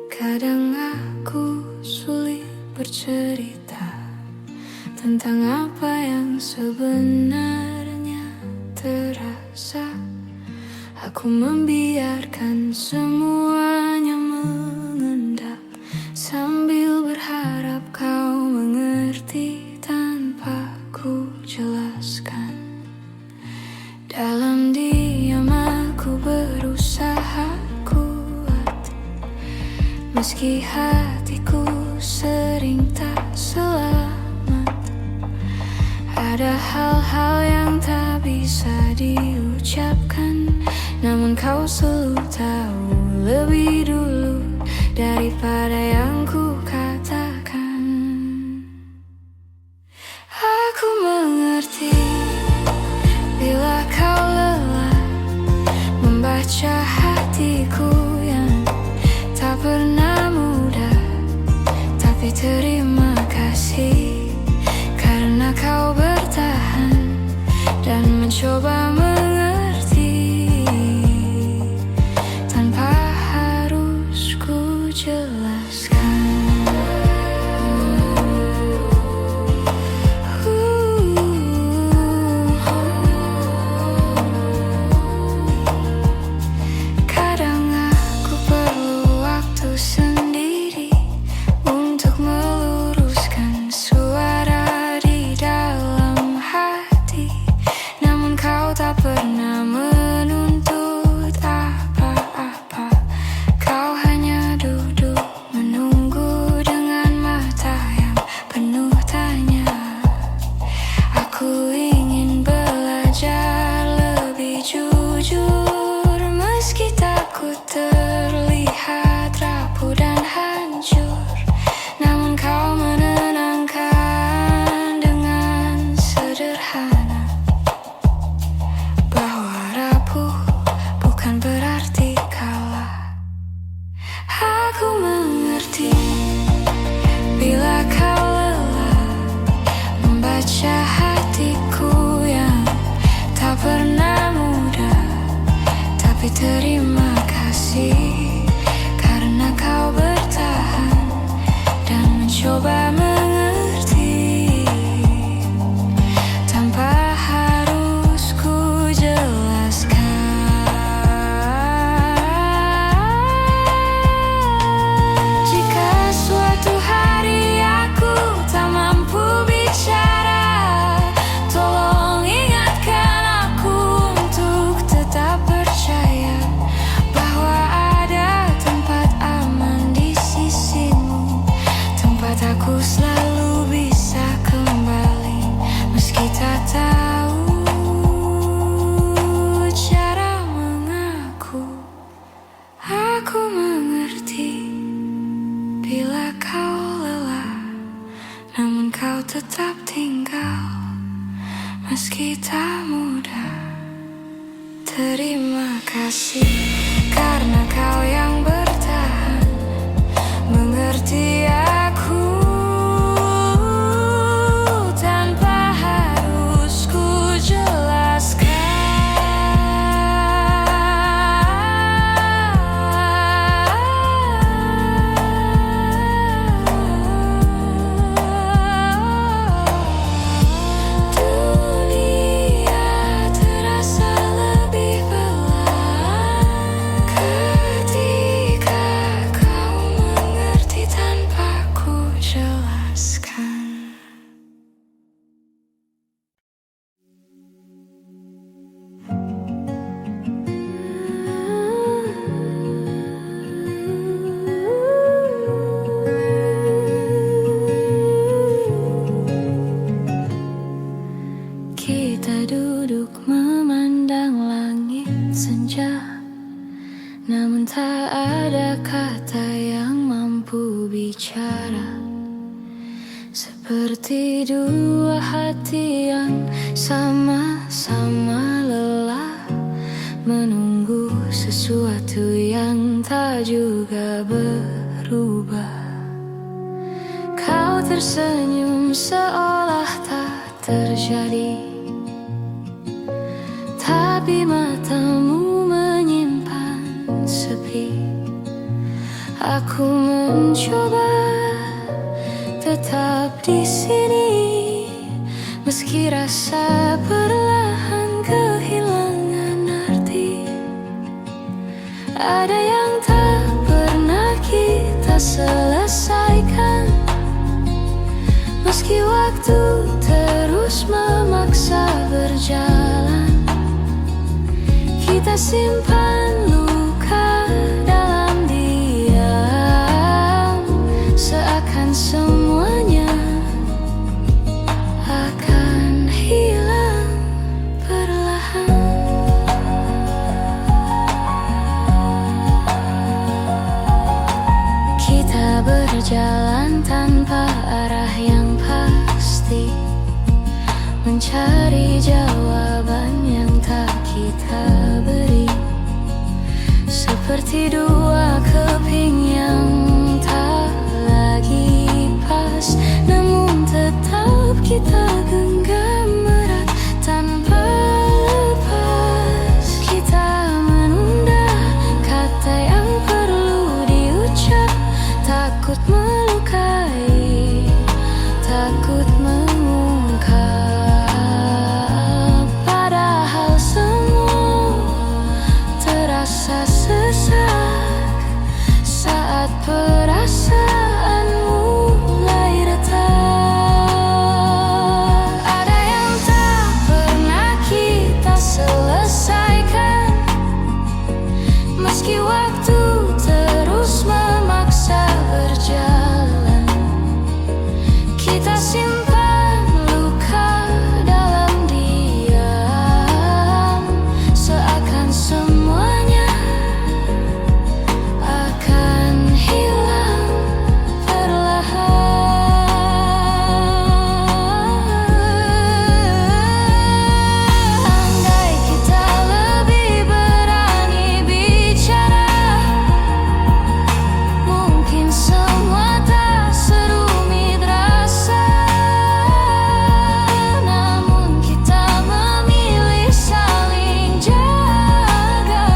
Kadang aku sulit bercerita tentang apa yang sebenarnya terasa. Aku membiarkan semuanya mengendap sambil berharap kau mengerti tanpa ku jelaskan. Dalam diam aku berusaha kuat, meski hatiku sering tak selamat. Ada hal-hal yang tak bisa diucapkan, namun kau selalu tahu lebih dulu daripada yang ku katakan. Aku mengerti bila kau lelah membaca hatiku yang tak pernah mudah. Tapi terima kasih karena kau bertahan dan mencoba mengerti tanpa harus ku jelaskan. Kadang aku perlu waktu sendiri untuk meluruskan suara di dalam hati, namun kau tak pernah menuntut apa-apa. Kau hanya duduk menunggu dengan mata yang penuh tanya. Aku ingin belajar lebih jujur, meski takut terlihat rapuh dan hancur. Namun kau menenangkan dengan sederhana bahwa rapuh bukan berarti kalah. Aku mengerti bila kau lelah membaca hatiku yang tak pernah mudah. Tapi terima kasih karena kau bertahan dan mencoba mengerti tanpa harus ku jelaskan. Jika suatu hari aku tak mampu bicara, tolong ingatkan aku untuk tetap percaya bahwa ada tempat aman di sisimu, tempat aku selalu bisa kembali meski tak tahu cara mengaku. Aku mengerti bila kau lelah, namun kau tetap tinggal meski tak mudah. Terima kasih karena kau yang bertahan mengerti aku tanpa harus ku jelaskan. Dunia terasa lebih pelan ketika kau mengerti tanpa ku jelaskan. Kita duduk memandang langit senja, namun tak ada kata yang mampu bicara. Seperti dua hati yang sama-sama lelah. kita juga berubah. Kau tersenyum seolah tak terjadi, tapi matamu menyimpan sepi. Aku mencoba tetap di sini, meski rasa perlahan kehilangan arti. Ada yang tak pernah kita selesaikan, meski waktu terus memaksa berjalan. Kita simpan luka dalam diam, seakan semuanya akan hilang perlahan. Kita berjalan tanpa arah yang pasti, mencari jawaban yang tak kita beri, seperti dua keping yang tak lagi pas, namun tetap kita genggam erat tanpa lepas. Kita menunda kata yang perlu diucap, takut melukai, takut mengungkap. Padahal semua terasa sesak saat perasaan mulai retak. Ada yang tak pernah kita selesaikan, meski waktu terus memaksa berjalan. Kita simpan luka dalam diam, seakan semuanya akan hilang perlahan. Andai kita lebih berani bicara, mungkin semua tak serumit rasa. Namun kita memilih saling jaga,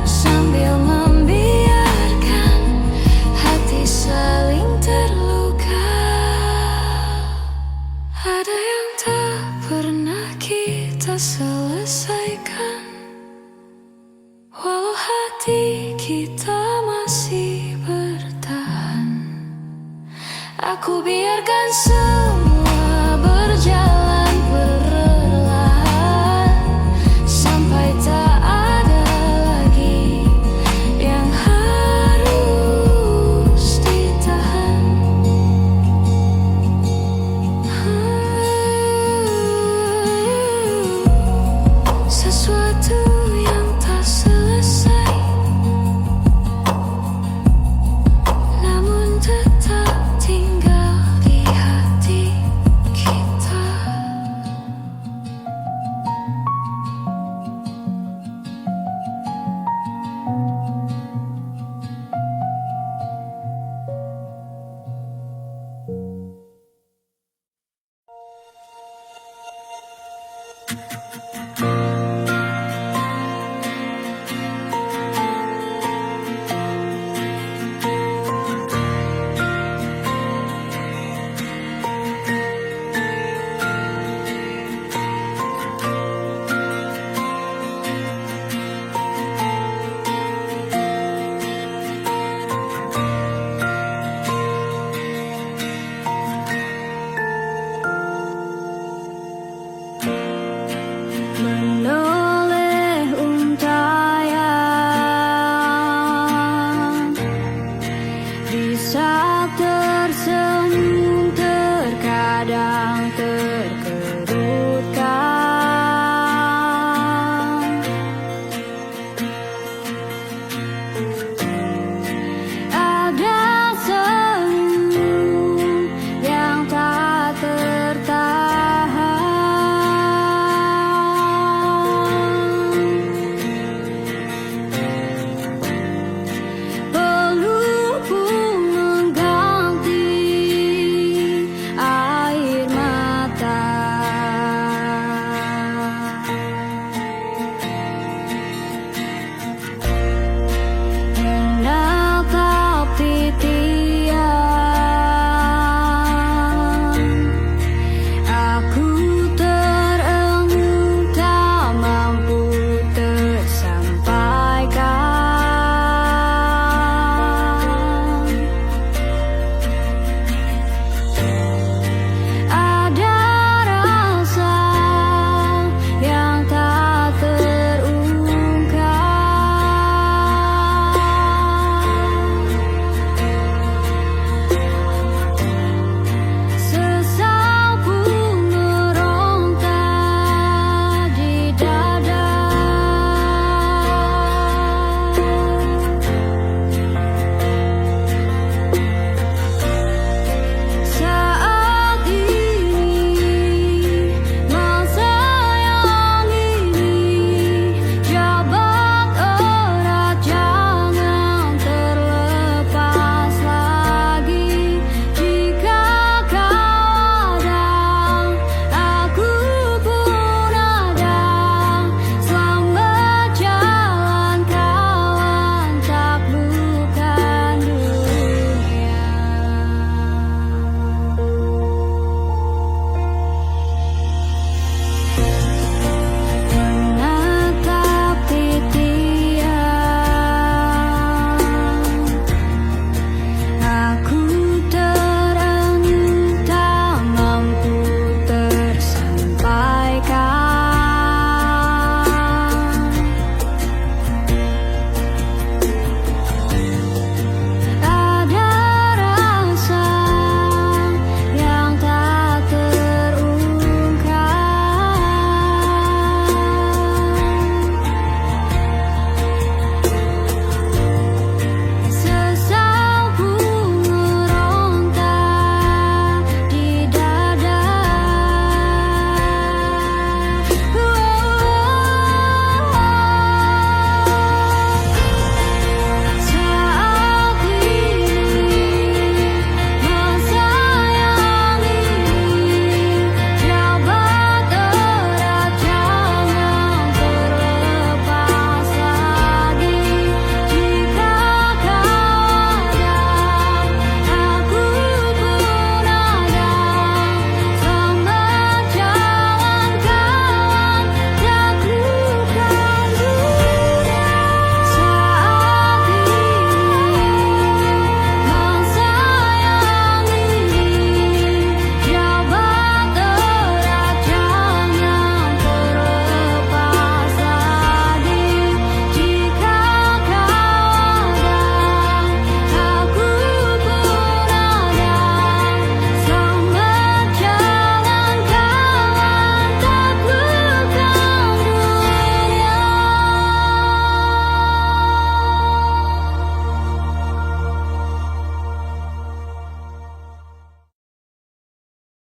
sambil membiarkan hati saling terluka. Ada yang tak pernah kita selesaikan, walau hati kita masih bertahan. Aku biarkan